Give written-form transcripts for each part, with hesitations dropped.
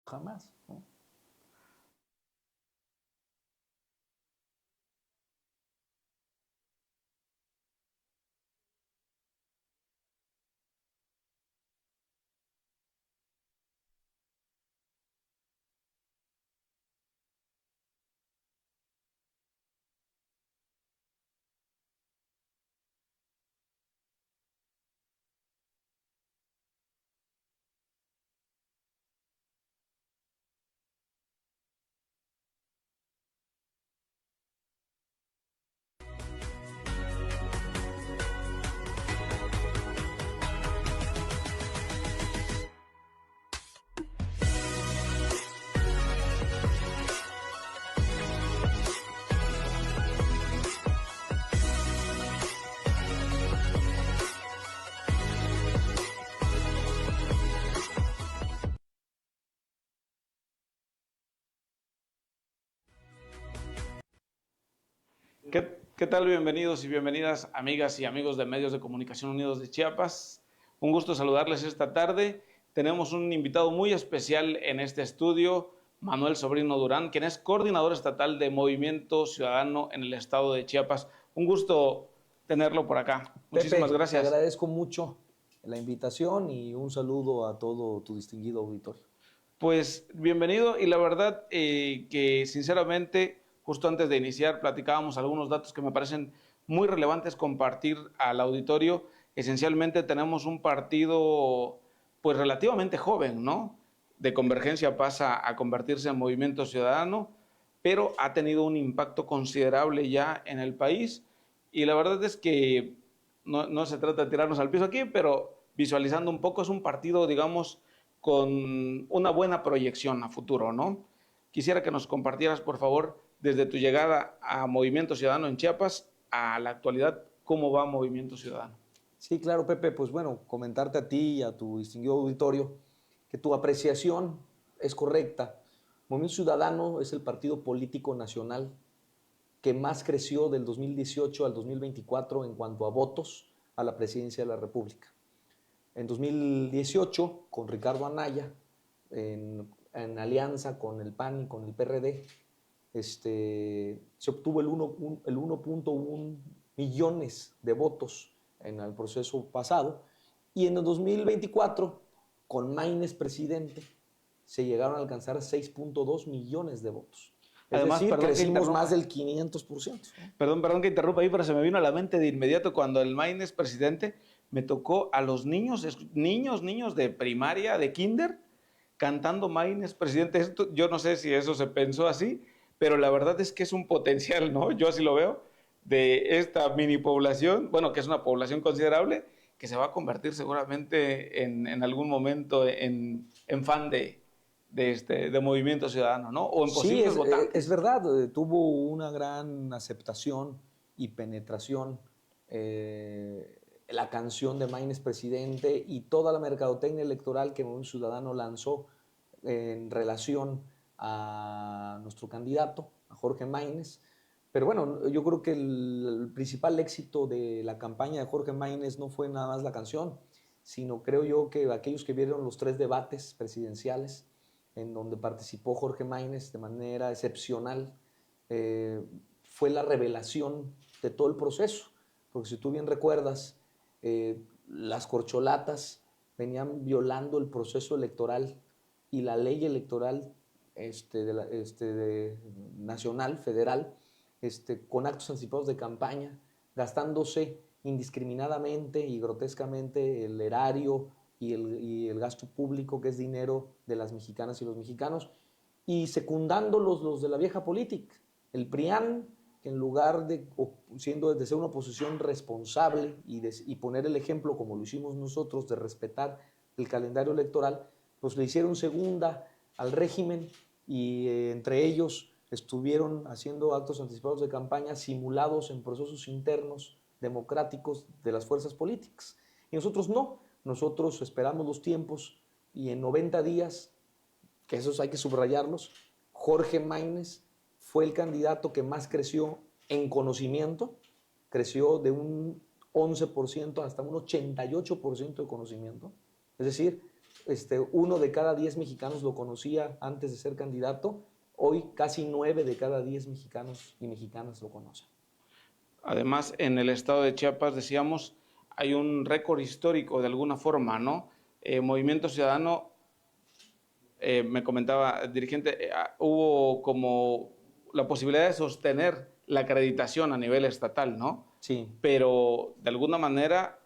jamás, ¿no? ¿Qué tal? Bienvenidos y bienvenidas, amigas y amigos de Medios de Comunicación Unidos de Chiapas. Un gusto saludarles esta tarde. Tenemos un invitado muy especial en este estudio, Manuel Sobrino Durán, quien es coordinador estatal de Movimiento Ciudadano en el estado de Chiapas. Un gusto tenerlo por acá. Muchísimas Pepe, te gracias. agradezco mucho la invitación y un saludo a todo tu distinguido auditorio. Pues bienvenido y la verdad que sinceramente justo antes de iniciar platicábamos algunos datos que me parecen muy relevantes compartir al auditorio. Esencialmente tenemos un partido pues relativamente joven, ¿no? De Convergencia pasa a convertirse en Movimiento Ciudadano, pero ha tenido un impacto considerable ya en el país y la verdad es que no se trata de tirarnos al piso aquí, pero visualizando un poco es un partido, digamos, con una buena proyección a futuro, ¿no? Quisiera que nos compartieras, por favor, desde tu llegada a Movimiento Ciudadano en Chiapas a la actualidad, cómo va Movimiento Ciudadano. Sí, claro, Pepe, pues bueno, comentarte a ti y a tu distinguido auditorio que tu apreciación es correcta. Movimiento Ciudadano es el partido político nacional que más creció del 2018 al 2024 en cuanto a votos a la presidencia de la República. En 2018, con Ricardo Anaya, en alianza con el PAN y con el PRD, se obtuvo el 1.1 millones de votos en el proceso pasado, y en el 2024, con Maínez presidente, se llegaron a alcanzar 6.2 millones de votos. Es Además, decir, crecimos más del 500%, ¿no? perdón que interrumpa ahí, pero se me vino a la mente de inmediato cuando el Maine es presidente, me tocó a los niños de primaria, de kinder, cantando Maine es presidente. Esto, yo no sé si eso se pensó así, pero la verdad es que es un potencial, ¿no? Yo así lo veo, de esta mini población, bueno, que es una población considerable, que se va a convertir seguramente en algún momento en fan de Movimiento Ciudadano, ¿no? O en Sí, posibles es votantes. verdad, tuvo una gran aceptación y penetración la canción de Maínez Presidente y toda la mercadotecnia electoral que un ciudadano lanzó en relación a nuestro candidato, a Jorge Maínez. Pero bueno, yo creo que el principal éxito de la campaña de Jorge Maínez no fue nada más la canción, sino creo yo que aquellos que vieron los 3 debates presidenciales en donde participó Jorge Maínez de manera excepcional, eh, fue la revelación de todo el proceso. Porque si tú bien recuerdas, las corcholatas venían violando el proceso electoral y la ley electoral nacional, federal, con actos anticipados de campaña, gastándose indiscriminadamente y grotescamente el erario y el gasto público, que es dinero de las mexicanas y los mexicanos, y secundando los de la vieja política. El PRIAN, que en lugar de ser una oposición responsable y poner el ejemplo, como lo hicimos nosotros, de respetar el calendario electoral, pues le hicieron segunda al régimen y entre ellos estuvieron haciendo actos anticipados de campaña simulados en procesos internos democráticos de las fuerzas políticas. Y nosotros no, nosotros esperamos los tiempos y en 90 días, que esos hay que subrayarlos, Jorge Maínez fue el candidato que más creció en conocimiento, creció de un 11% hasta un 88% de conocimiento. Es decir, 1 de cada 10 mexicanos lo conocía antes de ser candidato. Hoy casi 9 de cada 10 mexicanos y mexicanas lo conocen. Además, en el estado de Chiapas, decíamos, hay un récord histórico de alguna forma, ¿no? Movimiento Ciudadano, me comentaba el dirigente, hubo como la posibilidad de sostener la acreditación a nivel estatal, ¿no? Sí. Pero de alguna manera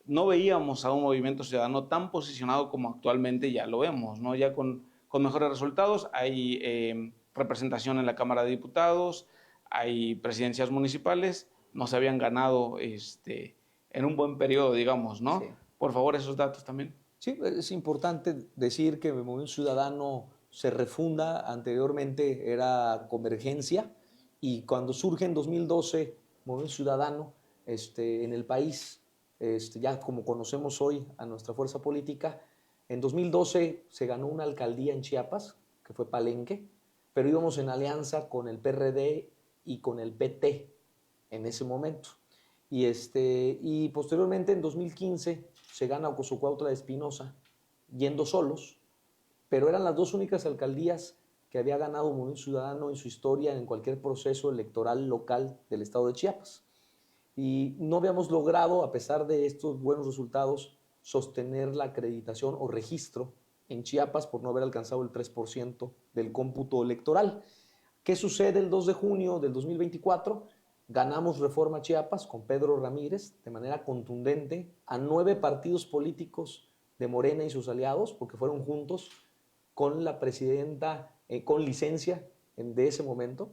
no veíamos a un Movimiento Ciudadano tan posicionado como actualmente ya lo vemos, ¿no? Ya con mejores resultados, hay representación en la Cámara de Diputados, hay presidencias municipales, no se habían ganado en un buen periodo, digamos, ¿no? Sí. Por favor, esos datos también. Sí, es importante decir que el Movimiento Ciudadano se refunda. Anteriormente era Convergencia, y cuando surge en 2012 Movimiento Ciudadano en el país, ya como conocemos hoy a nuestra fuerza política, en 2012 se ganó una alcaldía en Chiapas, que fue Palenque, pero íbamos en alianza con el PRD y con el PT en ese momento. Y posteriormente, en 2015, se gana Ocosocuautla de Espinosa, yendo solos, pero eran las 2 únicas alcaldías que había ganado Movimiento Ciudadano en su historia en cualquier proceso electoral local del estado de Chiapas. Y no habíamos logrado, a pesar de estos buenos resultados, sostener la acreditación o registro en Chiapas por no haber alcanzado el 3% del cómputo electoral. ¿Qué sucede el 2 de junio del 2024? Ganamos Reforma Chiapas con Pedro Ramírez de manera contundente a 9 partidos políticos de Morena y sus aliados, porque fueron juntos con la presidenta con licencia de ese momento.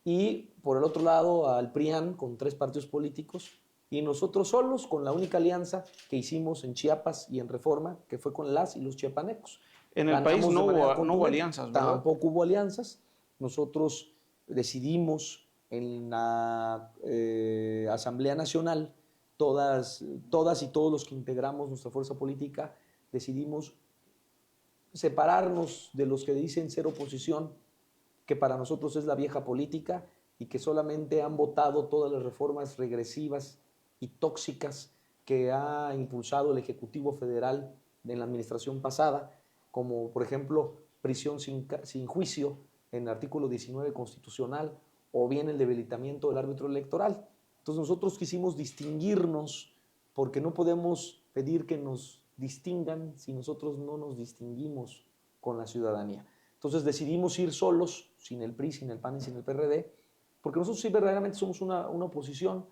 Y por el otro lado al PRIAN con 3 partidos políticos, y nosotros solos con la única alianza que hicimos en Chiapas y en Reforma, que fue con las y los chiapanecos. En el país no hubo alianzas, ¿verdad? Tampoco hubo alianzas. Nosotros decidimos en la Asamblea Nacional, todas y todos los que integramos nuestra fuerza política, decidimos separarnos de los que dicen ser oposición, que para nosotros es la vieja política y que solamente han votado todas las reformas regresivas y tóxicas que ha impulsado el Ejecutivo Federal en la administración pasada, como por ejemplo prisión sin juicio en el artículo 19 constitucional, o bien el debilitamiento del árbitro electoral. Entonces nosotros quisimos distinguirnos, porque no podemos pedir que nos distingan si nosotros no nos distinguimos con la ciudadanía. Entonces decidimos ir solos, sin el PRI, sin el PAN y sin el PRD, porque nosotros sí verdaderamente somos una oposición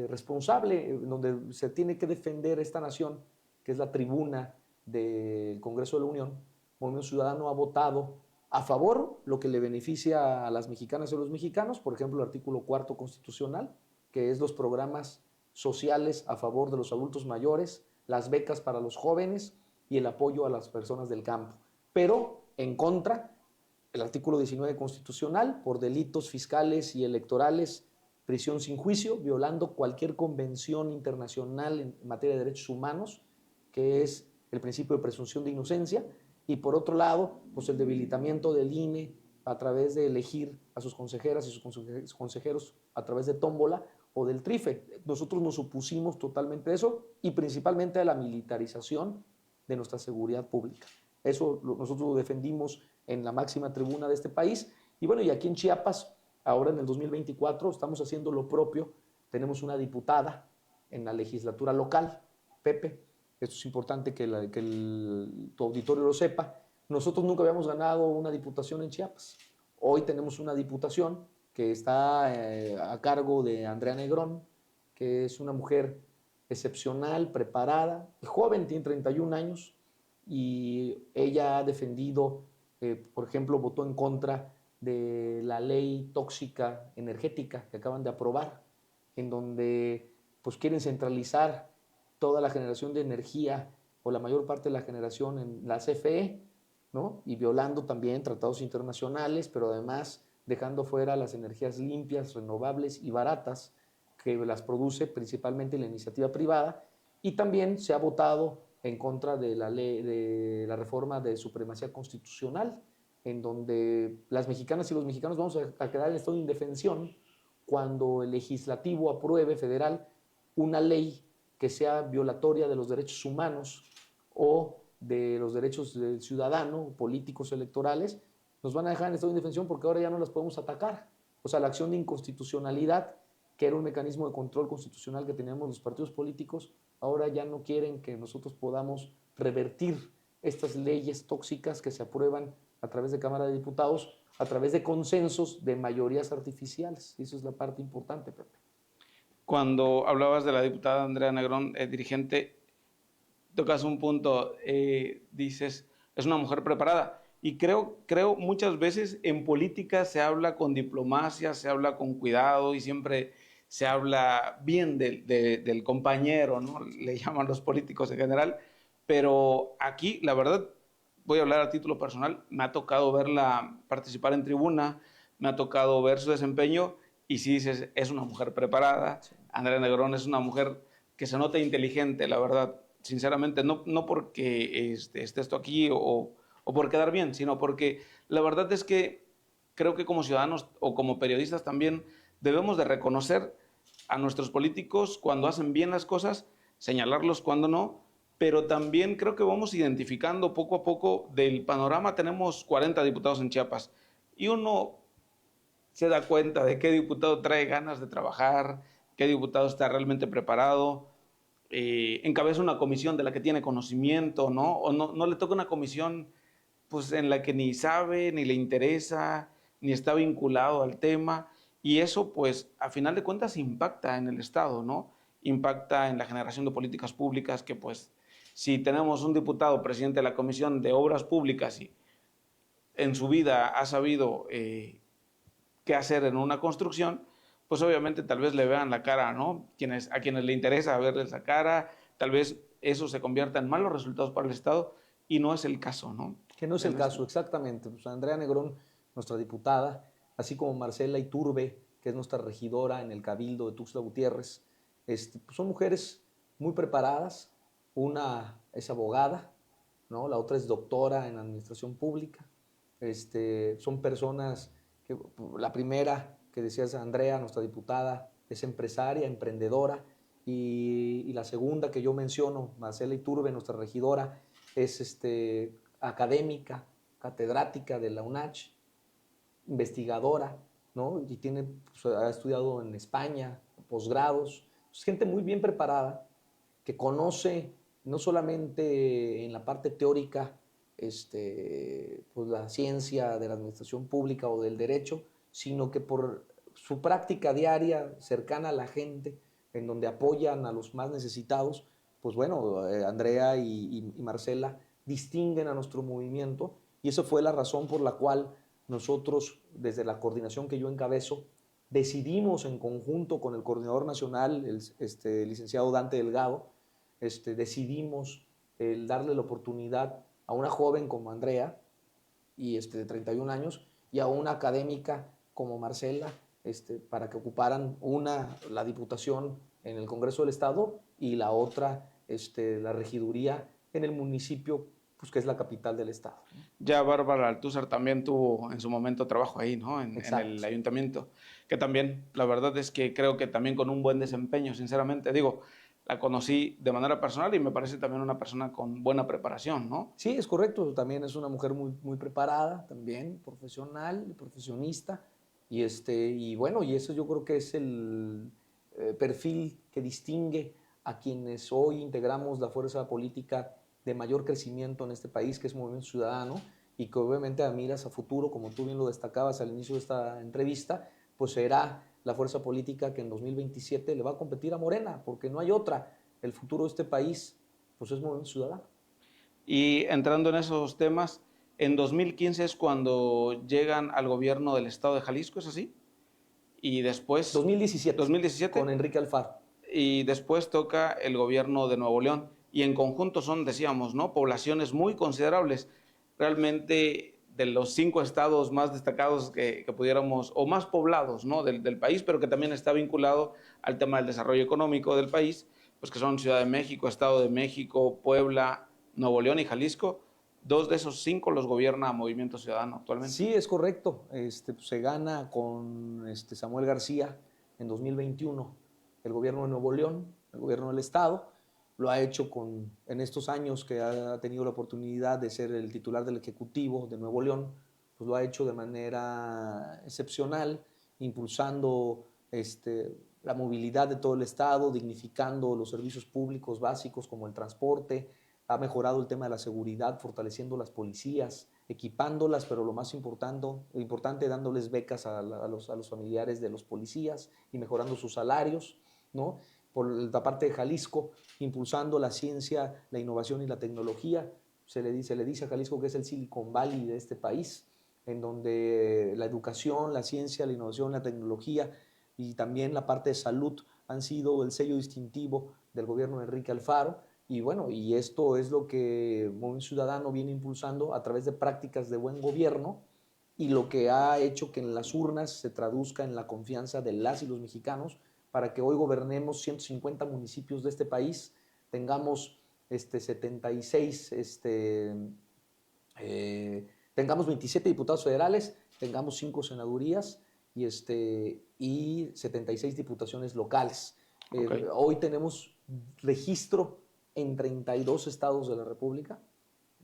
responsable, donde se tiene que defender esta nación, que es la tribuna del Congreso de la Unión. Movimiento Ciudadano ha votado a favor lo que le beneficia a las mexicanas y a los mexicanos, por ejemplo, el artículo 4 constitucional, que es los programas sociales a favor de los adultos mayores, las becas para los jóvenes y el apoyo a las personas del campo. Pero en contra, el artículo 19 constitucional, por delitos fiscales y electorales, prisión sin juicio, violando cualquier convención internacional en materia de derechos humanos, que es el principio de presunción de inocencia. Y por otro lado, pues el debilitamiento del INE a través de elegir a sus consejeras y sus consejeros a través de tómbola o del trife. Nosotros nos opusimos totalmente a eso, y principalmente a la militarización de nuestra seguridad pública. Eso nosotros lo defendimos en la máxima tribuna de este país. Y bueno, y aquí en Chiapas, ahora en el 2024, estamos haciendo lo propio. Tenemos una diputada en la legislatura local, Pepe. Esto es importante que tu auditorio lo sepa. Nosotros nunca habíamos ganado una diputación en Chiapas. Hoy tenemos una diputación que está a cargo de Andrea Negrón, que es una mujer excepcional, preparada, joven, tiene 31 años, y ella ha defendido, por ejemplo, votó en contra de la ley tóxica energética que acaban de aprobar, en donde pues quieren centralizar toda la generación de energía, o la mayor parte de la generación, en la CFE, ¿no? Y violando también tratados internacionales, pero además dejando fuera las energías limpias, renovables y baratas, que las produce principalmente la iniciativa privada. Y también se ha votado en contra de la ley, de la reforma de supremacía constitucional, en donde las mexicanas y los mexicanos vamos a quedar en estado de indefensión cuando el legislativo apruebe federal una ley que sea violatoria de los derechos humanos, o de los derechos del ciudadano, políticos, electorales, nos van a dejar en estado de indefensión porque ahora ya no las podemos atacar. O sea, la acción de inconstitucionalidad, que era un mecanismo de control constitucional que teníamos los partidos políticos, ahora ya no quieren que nosotros podamos revertir estas leyes tóxicas que se aprueban a través de Cámara de Diputados, a través de consensos de mayorías artificiales. Y eso es la parte importante, Pepe. Cuando hablabas de la diputada Andrea Negrón, dirigente, tocas un punto, dices, es una mujer preparada. Y creo muchas veces en política se habla con diplomacia, se habla con cuidado y siempre se habla bien del compañero, ¿no? Le llaman los políticos en general. Pero aquí, la verdad, voy a hablar a título personal, me ha tocado verla participar en tribuna, me ha tocado ver su desempeño y sí dices, es una mujer preparada. Sí. Andrea Negrón es una mujer que se nota inteligente, la verdad. Sinceramente, no porque esté esto aquí o por quedar bien, sino porque la verdad es que creo que como ciudadanos o como periodistas también debemos de reconocer a nuestros políticos cuando hacen bien las cosas, señalarlos cuando no, pero también creo que vamos identificando poco a poco del panorama. Tenemos 40 diputados en Chiapas y uno se da cuenta de qué diputado trae ganas de trabajar, qué diputado está realmente preparado, encabeza una comisión de la que tiene conocimiento, ¿no? O no le toca una comisión pues, en la que ni sabe, ni le interesa, ni está vinculado al tema. Y eso, pues, a final de cuentas, impacta en el Estado, ¿no? Impacta en la generación de políticas públicas que, pues, si tenemos un diputado presidente de la Comisión de Obras Públicas y en su vida ha sabido qué hacer en una construcción, pues obviamente tal vez le vean la cara, ¿no? A quienes le interesa verles la cara, tal vez eso se convierta en malos resultados para el Estado y no es el caso, ¿no? Que no es el caso, exactamente. Pues Andrea Negrón, nuestra diputada, así como Marcela Iturbe, que es nuestra regidora en el Cabildo de Tuxtla Gutiérrez, pues son mujeres muy preparadas. Una es abogada, ¿no? La otra es doctora en administración pública. Son personas que, la primera que decías, Andrea, nuestra diputada, es empresaria, emprendedora, y la segunda que yo menciono, Marcela Iturbe, nuestra regidora, es académica, catedrática de la UNACH, investigadora, ¿no? Y pues, ha estudiado en España, posgrados. Es gente muy bien preparada, que conoce no solamente en la parte teórica pues la ciencia de la administración pública o del derecho, sino que por su práctica diaria cercana a la gente, en donde apoyan a los más necesitados, pues bueno, Andrea y Marcela distinguen a nuestro movimiento, y esa fue la razón por la cual nosotros, desde la coordinación que yo encabezo, decidimos en conjunto con el coordinador nacional, el licenciado Dante Delgado, decidimos darle la oportunidad a una joven como Andrea, de 31 años, y a una académica como Marcela, para que ocuparan la diputación en el Congreso del Estado y la otra, la regiduría en el municipio, pues, que es la capital del Estado. Ya Bárbara Altúzar también tuvo en su momento trabajo ahí, ¿no? En el ayuntamiento, que también, la verdad es que creo que también con un buen desempeño, sinceramente. Digo, la conocí de manera personal y me parece también una persona con buena preparación, ¿no? Sí, es correcto. También es una mujer muy, muy preparada, también profesional, profesionista. Y bueno, y eso yo creo que es el perfil que distingue a quienes hoy integramos la fuerza política de mayor crecimiento en este país, que es Movimiento Ciudadano, y que obviamente miras a futuro, como tú bien lo destacabas al inicio de esta entrevista, pues será la fuerza política que en 2027 le va a competir a Morena, porque no hay otra. El futuro de este país, pues, es Movimiento Ciudadano. Y entrando en esos temas, en 2015 es cuando llegan al gobierno del estado de Jalisco, ¿es así? Y después... 2017. 2017. Con Enrique Alfaro. Y después toca el gobierno de Nuevo León. Y en conjunto son, decíamos, ¿no?, poblaciones muy considerables. Realmente de los 5 estados más destacados que pudiéramos, o más poblados, ¿no?, del país, pero que también está vinculado al tema del desarrollo económico del país, pues que son Ciudad de México, Estado de México, Puebla, Nuevo León y Jalisco. 2 de esos 5 los gobierna Movimiento Ciudadano actualmente. Sí, es correcto. Pues, se gana con Samuel García en 2021 el gobierno de Nuevo León, el gobierno del Estado. lo ha hecho en estos años que ha tenido la oportunidad de ser el titular del Ejecutivo de Nuevo León, pues lo ha hecho de manera excepcional, impulsando la movilidad de todo el estado, dignificando los servicios públicos básicos como el transporte, ha mejorado el tema de la seguridad, fortaleciendo las policías, equipándolas, pero lo más importante dándoles becas a los familiares de los policías y mejorando sus salarios, ¿no? Por la parte de Jalisco, impulsando la ciencia, la innovación y la tecnología. Se le dice a Jalisco que es el Silicon Valley de este país, en donde la educación, la ciencia, la innovación, la tecnología y también la parte de salud han sido el sello distintivo del gobierno de Enrique Alfaro. Y bueno, y esto es lo que Movimiento Ciudadano viene impulsando a través de prácticas de buen gobierno y lo que ha hecho que en las urnas se traduzca en la confianza de las y los mexicanos para que hoy gobernemos 150 municipios de este país, tengamos 76, tengamos 27 diputados federales, tengamos 5 senadurías y 76 diputaciones locales. Okay. Hoy tenemos registro en 32 estados de la República,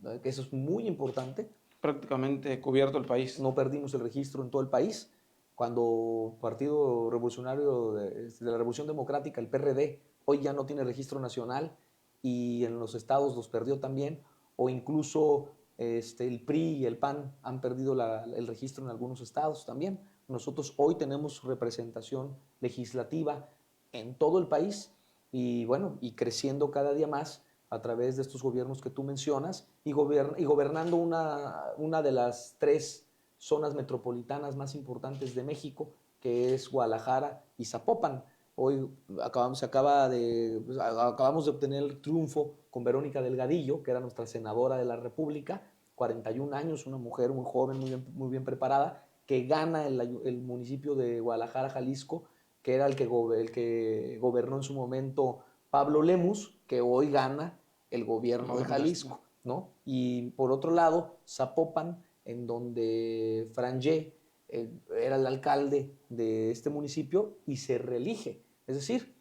¿no? Que eso es muy importante. Prácticamente cubierto el país. No perdimos el registro en todo el país. Cuando Partido Revolucionario de la Revolución Democrática, el PRD, hoy ya no tiene registro nacional y en los estados los perdió también, o incluso el PRI y el PAN han perdido el registro en algunos estados también. Nosotros hoy tenemos representación legislativa en todo el país y bueno, y creciendo cada día más a través de estos gobiernos que tú mencionas y gobernando una de las 3 zonas metropolitanas más importantes de México, que es Guadalajara y Zapopan. Hoy acabamos de obtener el triunfo con Verónica Delgadillo, que era nuestra senadora de la República, 41 años, una mujer muy joven, muy bien preparada, que gana el municipio de Guadalajara, Jalisco, que era el que gobernó en su momento Pablo Lemus, que hoy gana el gobierno de Jalisco, ¿no? Y por otro lado, Zapopan, en donde Frangé era el alcalde de este municipio y se reelige. Es decir,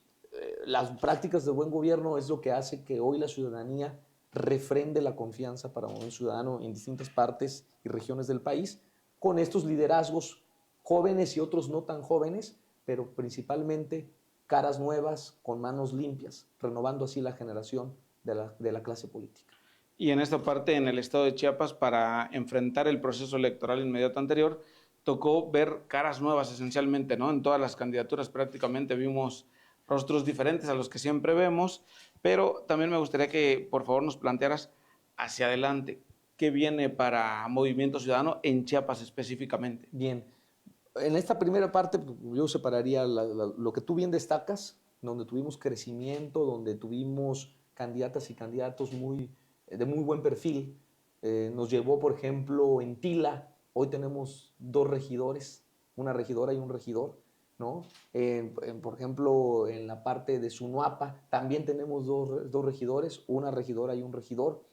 las prácticas de buen gobierno es lo que hace que hoy la ciudadanía refrende la confianza para un ciudadano en distintas partes y regiones del país, con estos liderazgos jóvenes y otros no tan jóvenes, pero principalmente caras nuevas, con manos limpias, renovando así la generación de la clase política. Y en esta parte, en el estado de Chiapas, para enfrentar el proceso electoral inmediato anterior, tocó ver caras nuevas esencialmente, ¿no? En todas las candidaturas prácticamente vimos rostros diferentes a los que siempre vemos, pero también me gustaría que por favor nos plantearas hacia adelante qué viene para Movimiento Ciudadano en Chiapas específicamente. Bien, en esta primera parte yo separaría lo que tú bien destacas, donde tuvimos crecimiento, donde tuvimos candidatas y candidatos de muy buen perfil. Nos llevó, por ejemplo, en Tila, hoy tenemos 2 regidores, una regidora y un regidor, ¿no? Por ejemplo, en la parte de Sunuapa también tenemos dos regidores, una regidora y un regidor.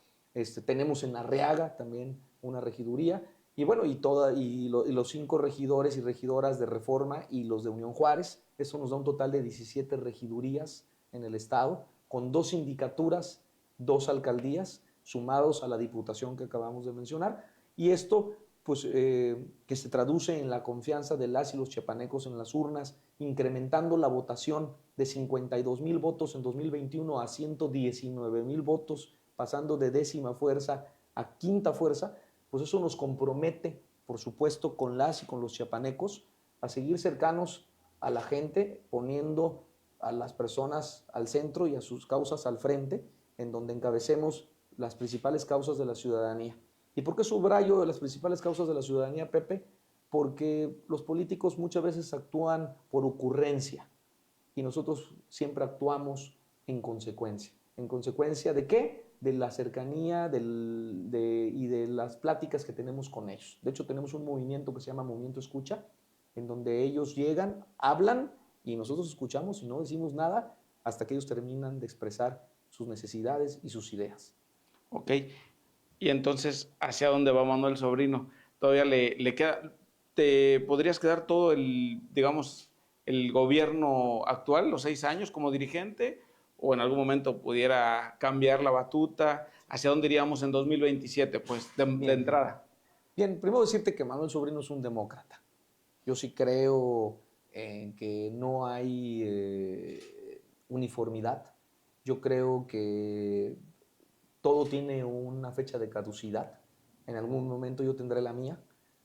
Tenemos en Arriaga también una regiduría. Y bueno, y los 5 regidores y regidoras de Reforma y los de Unión Juárez, eso nos da un total de 17 regidurías en el estado, con 2 sindicaturas, 2 alcaldías, sumados a la diputación que acabamos de mencionar. Y esto, pues, que se traduce en la confianza de las y los chiapanecos en las urnas, incrementando la votación de 52,000 votos en 2021 a 119,000 votos, pasando de 10ª fuerza a 5ª fuerza, pues eso nos compromete, por supuesto, con las y con los chiapanecos a seguir cercanos a la gente, poniendo a las personas al centro y a sus causas al frente, en donde encabecemos las principales causas de la ciudadanía. ¿Y por qué subrayo de las principales causas de la ciudadanía, Pepe? Porque los políticos muchas veces actúan por ocurrencia y nosotros siempre actuamos en consecuencia. ¿En consecuencia de qué? De la cercanía y de las pláticas que tenemos con ellos. De hecho, tenemos un movimiento que se llama Movimiento Escucha, en donde ellos llegan, hablan y nosotros escuchamos y no decimos nada hasta que ellos terminan de expresar sus necesidades y sus ideas. Ok, y entonces, ¿hacia dónde va Manuel Sobrino? Todavía le queda, ¿te podrías quedar todo el, digamos, el gobierno actual, los 6 años como dirigente? o en algún momento pudiera cambiar la batuta? ¿Hacia dónde iríamos en 2027? Pues de entrada. Bien, primero decirte que Manuel Sobrino es un demócrata. Yo sí creo en que no hay uniformidad. Yo creo que todo tiene una fecha de caducidad. En algún momento yo tendré la mía,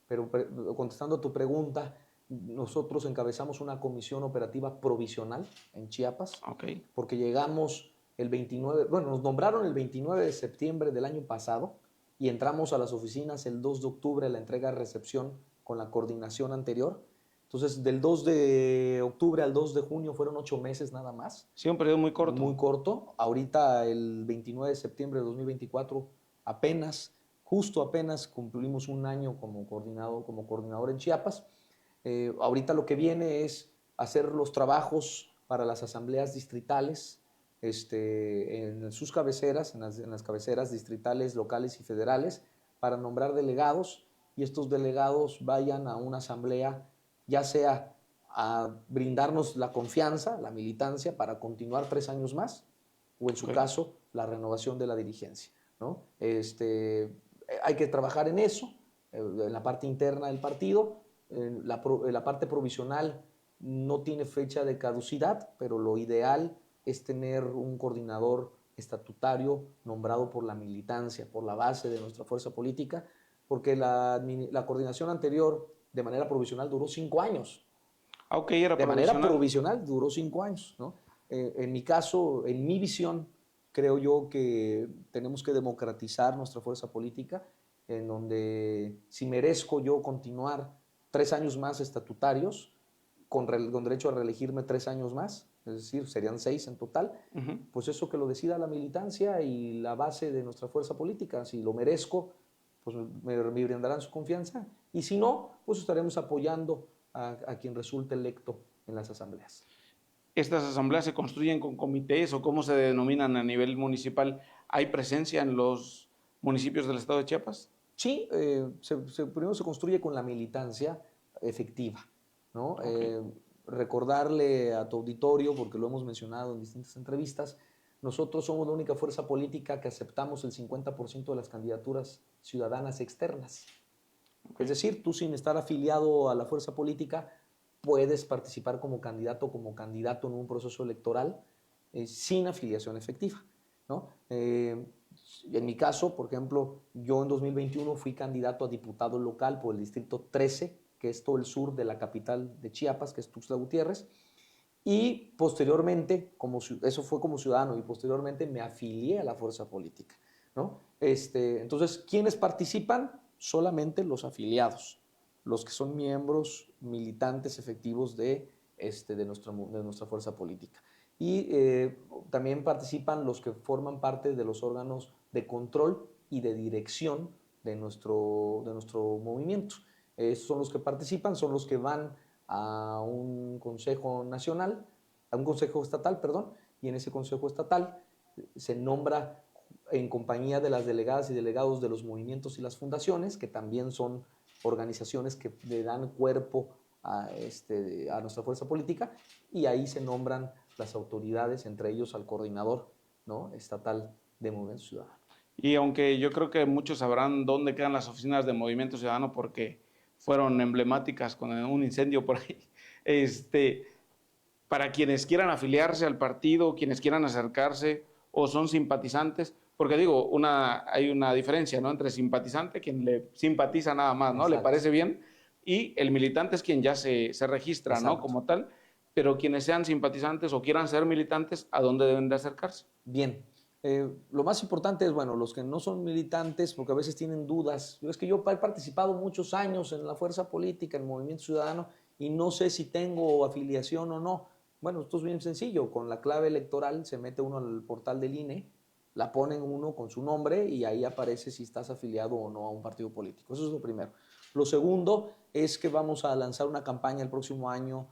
pero contestando a tu pregunta, nosotros encabezamos una comisión operativa provisional en Chiapas, Okay. porque llegamos el 29, bueno, nos nombraron el 29 de septiembre del año pasado y entramos a las oficinas el 2 de octubre a la entrega-recepción con la coordinación anterior. Entonces, del 2 de octubre al 2 de junio fueron 8 meses nada más. Sí, un periodo muy corto. Muy corto. Ahorita, el 29 de septiembre de 2024, justo apenas cumplimos un año como coordinador en Chiapas. Ahorita lo que viene es hacer los trabajos para las asambleas distritales, en sus cabeceras, en las cabeceras distritales, locales y federales, para nombrar delegados, y estos delegados vayan a una asamblea, ya sea a brindarnos la confianza, la militancia, para continuar 3 años más, o en su caso, la renovación de la dirigencia, ¿no? Hay que trabajar en eso, en la parte interna del partido. La parte provisional no tiene fecha de caducidad, pero lo ideal es tener un coordinador estatutario nombrado por la militancia, por la base de nuestra fuerza política, porque la coordinación anterior de manera provisional duró 5 años. Okay, era de manera provisional duró 5 años, ¿no? En mi caso, en mi visión, creo yo que tenemos que democratizar nuestra fuerza política, en donde si merezco yo continuar 3 años más estatutarios, con derecho a reelegirme 3 años más, es decir, serían 6 en total, pues eso que lo decida la militancia y la base de nuestra fuerza política. Si lo merezco, pues me brindarán su confianza, y si no, pues estaremos apoyando a quien resulte electo en las asambleas. ¿Estas asambleas se construyen con comités o cómo se denominan a nivel municipal? ¿Hay presencia en los municipios del estado de Chiapas? Sí, primero se construye con la militancia efectiva, ¿no? Okay. Recordarle a tu auditorio, porque lo hemos mencionado en distintas entrevistas, nosotros somos la única fuerza política que aceptamos el 50% de las candidaturas ciudadanas externas. Okay. Es decir, tú, sin estar afiliado a la fuerza política, puedes participar como candidato en un proceso electoral sin afiliación efectiva, ¿no? En mi caso, por ejemplo, yo en 2021 fui candidato a diputado local por el distrito 13, que es todo el sur de la capital de Chiapas, que es Tuxtla Gutiérrez, y posteriormente, eso fue como ciudadano, y posteriormente me afilié a la fuerza política, ¿no? Entonces, ¿quiénes participan? Solamente los afiliados, los que son miembros militantes efectivos de nuestra fuerza política. Y también participan los que forman parte de los órganos de control y de dirección de nuestro movimiento. Estos son los que participan, son los que van a un consejo nacional, a un consejo estatal, perdón, y en ese consejo estatal se nombra en compañía de las delegadas y delegados de los movimientos y las fundaciones, que también son organizaciones que le dan cuerpo a nuestra fuerza política, y ahí se nombran las autoridades, entre ellos al coordinador, ¿no?, estatal de Movimiento Ciudadano. Y aunque yo creo que muchos sabrán dónde quedan las oficinas de Movimiento Ciudadano porque fueron emblemáticas con un incendio por ahí, para quienes quieran afiliarse al partido, quienes quieran acercarse o son simpatizantes, porque digo, hay una diferencia, ¿no?, entre simpatizante, quien le simpatiza nada más, ¿no?, le parece bien, y el militante es quien ya se registra, ¿no?, como tal, pero quienes sean simpatizantes o quieran ser militantes, ¿a dónde deben de acercarse? Bien, lo más importante es, bueno, los que no son militantes, porque a veces tienen dudas. Es que yo he participado muchos años en la fuerza política, en el Movimiento Ciudadano, y no sé si tengo afiliación o no. Bueno, esto es bien sencillo. Con la clave electoral se mete uno al portal del INE, la ponen uno con su nombre y ahí aparece si estás afiliado o no a un partido político. Eso es lo primero. Lo segundo es que vamos a lanzar una campaña el próximo año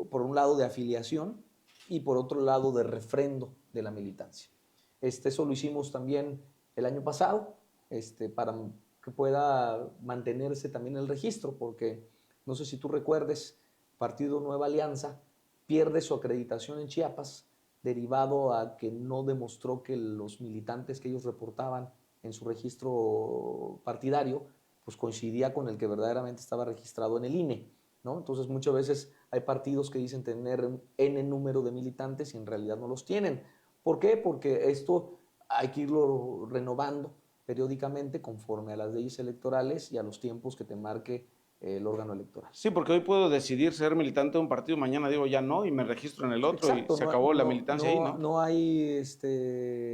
por un lado, de afiliación, y por otro lado, de refrendo de la militancia. Eso lo hicimos también el año pasado, para que pueda mantenerse también el registro, porque no sé si tú recuerdes, Partido Nueva Alianza pierde su acreditación en Chiapas derivado a que no demostró que los militantes que ellos reportaban en su registro partidario, pues coincidía con el que verdaderamente estaba registrado en el INE, ¿no? Entonces muchas veces hay partidos que dicen tener N número de militantes y en realidad no los tienen. ¿Por qué? Porque esto hay que irlo renovando periódicamente conforme a las leyes electorales y a los tiempos que te marque el órgano electoral. Sí, porque hoy puedo decidir ser militante de un partido, mañana digo ya no y me registro en el otro. Exacto, y se acabó la militancia ahí, ¿no? No hay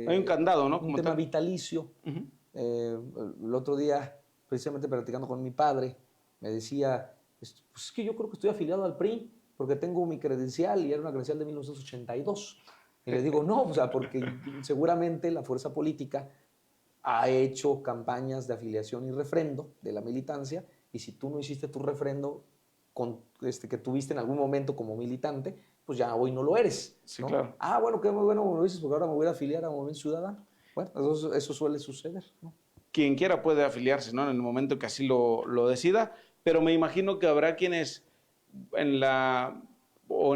Hay un candado, ¿no? un tema vitalicio. El otro día, precisamente platicando con mi padre, me decía, pues es que yo creo que estoy afiliado al PRI porque tengo mi credencial y era una credencial de 1982. Y le digo, no, o sea, porque seguramente la fuerza política ha hecho campañas de afiliación y refrendo de la militancia, y si tú no hiciste tu refrendo que tuviste en algún momento como militante, pues ya hoy no lo eres, Sí, ¿no? claro. Ah, bueno, qué muy bueno lo dices, porque ahora me voy a afiliar a Movimiento Ciudadano. Bueno, eso suele suceder, ¿no? Quien quiera puede afiliarse, ¿no? En el momento que así lo decida, pero me imagino que habrá quienes en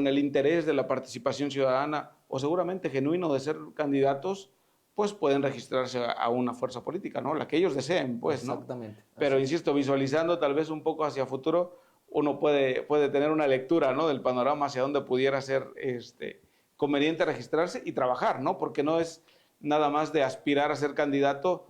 el interés de la participación ciudadana o seguramente genuino de ser candidatos, pues pueden registrarse a una fuerza política, ¿no? La que ellos deseen, pues, ¿no? Exactamente. Pero insisto, visualizando tal vez un poco hacia futuro, uno puede tener una lectura, ¿no? Del panorama hacia dónde pudiera ser conveniente registrarse y trabajar, ¿no? Porque no es nada más de aspirar a ser candidato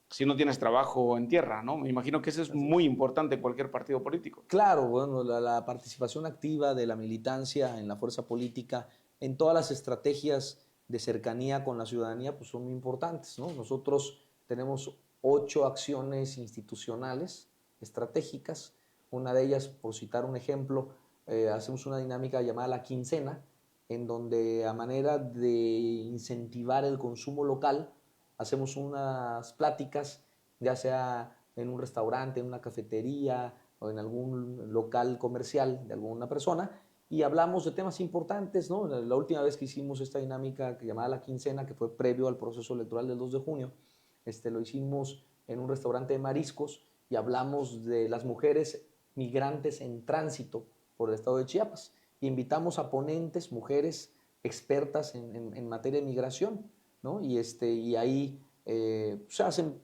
si no tienes trabajo en tierra, ¿no? Me imagino que eso es muy importante en cualquier partido político. Claro, bueno, la participación activa de la militancia en la fuerza política, en todas las estrategias de cercanía con la ciudadanía, pues son muy importantes, ¿no? Nosotros tenemos 8 acciones institucionales estratégicas. Una de ellas, por citar un ejemplo, hacemos una dinámica llamada la quincena, en donde a manera de incentivar el consumo local, hacemos unas pláticas, ya sea en un restaurante, en una cafetería o en algún local comercial de alguna persona, y hablamos de temas importantes, ¿no? La última vez que hicimos esta dinámica llamada la quincena, que fue previo al proceso electoral del 2 de junio, lo hicimos en un restaurante de mariscos y hablamos de las mujeres migrantes en tránsito por el estado de Chiapas. Y invitamos a ponentes, mujeres expertas en materia de migración, ¿no? Y ahí se hacen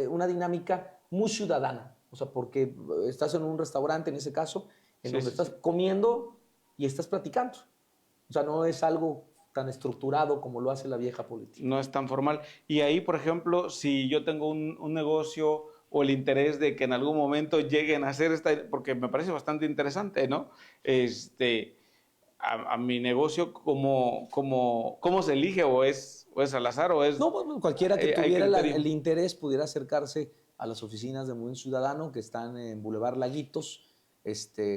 una dinámica muy ciudadana, o sea, porque estás en un restaurante, en ese caso, en donde estás comiendo y estás platicando. O sea, no es algo tan estructurado como lo hace la vieja política. No es tan formal. Y ahí, por ejemplo, si yo tengo un negocio o el interés de que en algún momento lleguen a hacer porque me parece bastante interesante, ¿no? A mi negocio, ¿cómo se elige? ¿O es al azar? ¿O es, no, bueno, cualquiera que tuviera el interés pudiera acercarse a las oficinas de Movimiento Ciudadano que están en Boulevard Laguitos,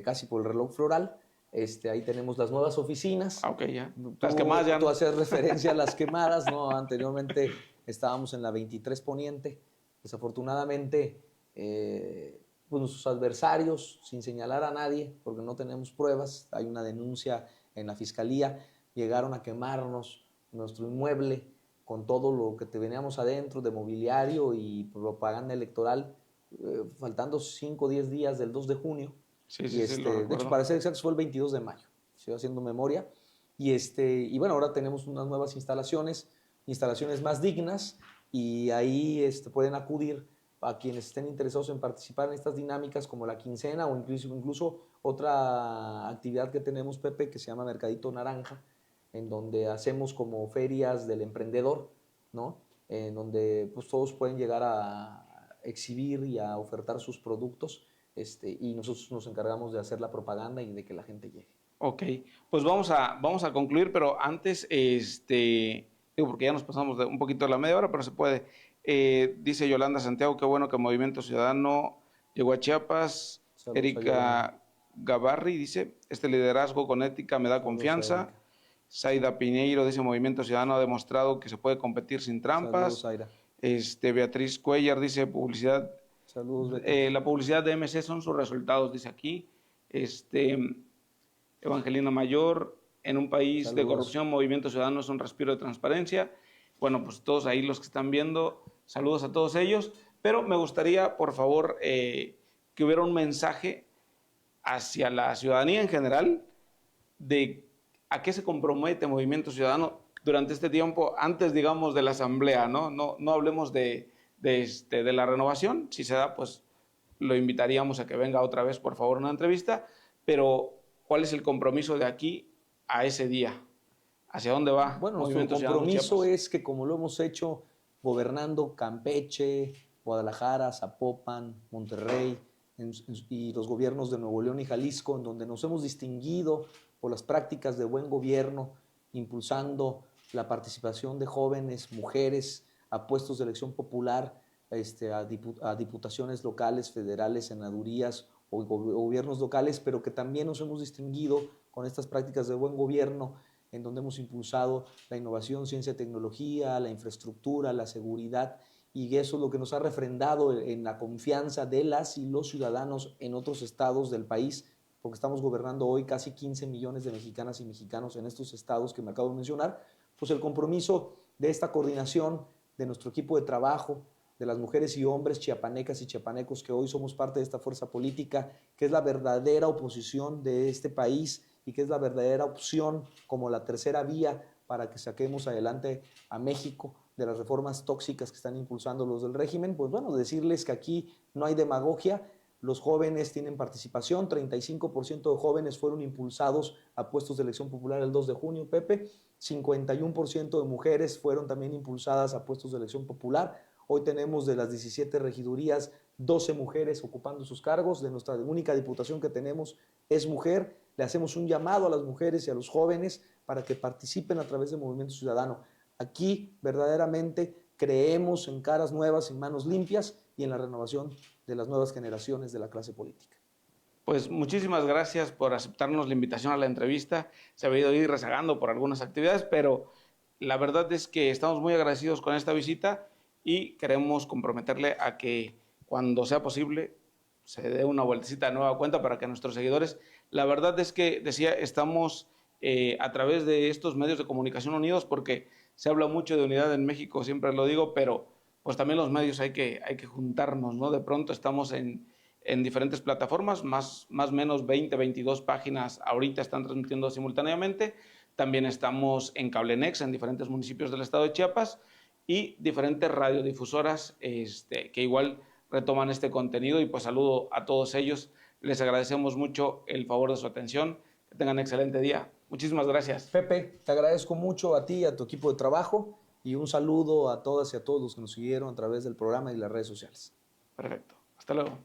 casi por el reloj floral. Ahí tenemos las nuevas oficinas. Ok, ya. Las quemadas ya. Tú haces referencia a las quemadas, ¿no? Anteriormente estábamos en la 23 Poniente. Desafortunadamente, pues nuestros adversarios, sin señalar a nadie, porque no tenemos pruebas, hay una denuncia en la fiscalía, llegaron a quemarnos nuestro inmueble con todo lo que veníamos adentro de mobiliario y propaganda electoral, faltando 5 o 10 días del 2 de junio. Sí, lo recuerdo. De hecho, para ser exactos, fue el 22 de mayo. Estoy haciendo memoria. Y bueno, ahora tenemos unas nuevas instalaciones más dignas, y ahí pueden acudir a quienes estén interesados en participar en estas dinámicas como la quincena o incluso otra actividad que tenemos, Pepe, que se llama Mercadito Naranja, en donde hacemos como ferias del emprendedor, ¿no? En donde pues todos pueden llegar a exhibir y a ofertar sus productos, y nosotros nos encargamos de hacer la propaganda y de que la gente llegue. Ok, pues vamos a concluir, pero antes, digo, porque ya nos pasamos un poquito de la media hora, pero se puede. Dice Yolanda Santiago, qué bueno que Movimiento Ciudadano llegó a Chiapas. Saludos. Erika Gavarri dice, este liderazgo con ética me da Saludos, confianza. Zaida Piñeiro dice, Movimiento Ciudadano ha demostrado que se puede competir sin trampas. Saludos, Zaida. Beatriz Cuellar dice, publicidad. Saludos, la publicidad de MC son sus resultados, dice aquí. Evangelina Mayor, en un país Saludos. de corrupción, Movimiento Ciudadano es un respiro de transparencia. Bueno, pues todos ahí los que están viendo, saludos a todos ellos, pero me gustaría, por favor, que hubiera un mensaje hacia la ciudadanía en general de ¿a qué se compromete Movimiento Ciudadano durante este tiempo, antes, digamos, de la asamblea, ¿no? No hablemos de la renovación. Si se da, pues lo invitaríamos a que venga otra vez, por favor, a una entrevista. Pero, ¿cuál es el compromiso de aquí a ese día? ¿Hacia dónde va Bueno, nuestro Movimiento Ciudadano compromiso Chiapas? es que, como lo hemos hecho gobernando Campeche, Guadalajara, Zapopan, Monterrey y los gobiernos de Nuevo León y Jalisco, en donde nos hemos distinguido por las prácticas de buen gobierno, impulsando la participación de jóvenes, mujeres, a puestos de elección popular, a diputaciones locales, federales, senadurías o gobiernos locales, pero que también nos hemos distinguido con estas prácticas de buen gobierno, en donde hemos impulsado la innovación, ciencia, tecnología, la infraestructura, la seguridad, y eso es lo que nos ha refrendado en la confianza de las y los ciudadanos en otros estados del país, porque estamos gobernando hoy casi 15 millones de mexicanas y mexicanos en estos estados que me acabo de mencionar. Pues el compromiso de esta coordinación, de nuestro equipo de trabajo, de las mujeres y hombres chiapanecas y chiapanecos que hoy somos parte de esta fuerza política, que es la verdadera oposición de este país y que es la verdadera opción como la tercera vía para que saquemos adelante a México de las reformas tóxicas que están impulsando los del régimen. Pues bueno, decirles que aquí no hay demagogia, los jóvenes tienen participación, 35% de jóvenes fueron impulsados a puestos de elección popular el 2 de junio, Pepe, 51% de mujeres fueron también impulsadas a puestos de elección popular. Hoy tenemos de las 17 regidurías 12 mujeres ocupando sus cargos, de nuestra única diputación que tenemos es mujer. Le hacemos un llamado a las mujeres y a los jóvenes para que participen a través del Movimiento Ciudadano. Aquí verdaderamente creemos en caras nuevas, en manos limpias y en la renovación de las nuevas generaciones de la clase política. Pues muchísimas gracias por aceptarnos la invitación a la entrevista. Se había ido ir rezagando por algunas actividades, pero la verdad es que estamos muy agradecidos con esta visita y queremos comprometerle a que cuando sea posible se dé una vueltecita de nueva cuenta para que nuestros seguidores, la verdad es que, decía, estamos a través de estos medios de comunicación unidos, porque se habla mucho de unidad en México, siempre lo digo, pero pues también los medios hay que juntarnos, ¿no? De pronto estamos en diferentes plataformas, más o menos 20, 22 páginas ahorita están transmitiendo simultáneamente. También estamos en Cablenex, en diferentes municipios del estado de Chiapas, y diferentes radiodifusoras que igual retoman este contenido, y pues saludo a todos ellos. Les agradecemos mucho el favor de su atención. Que tengan un excelente día. Muchísimas gracias. Pepe, te agradezco mucho a ti y a tu equipo de trabajo, y un saludo a todas y a todos los que nos siguieron a través del programa y las redes sociales. Perfecto. Hasta luego.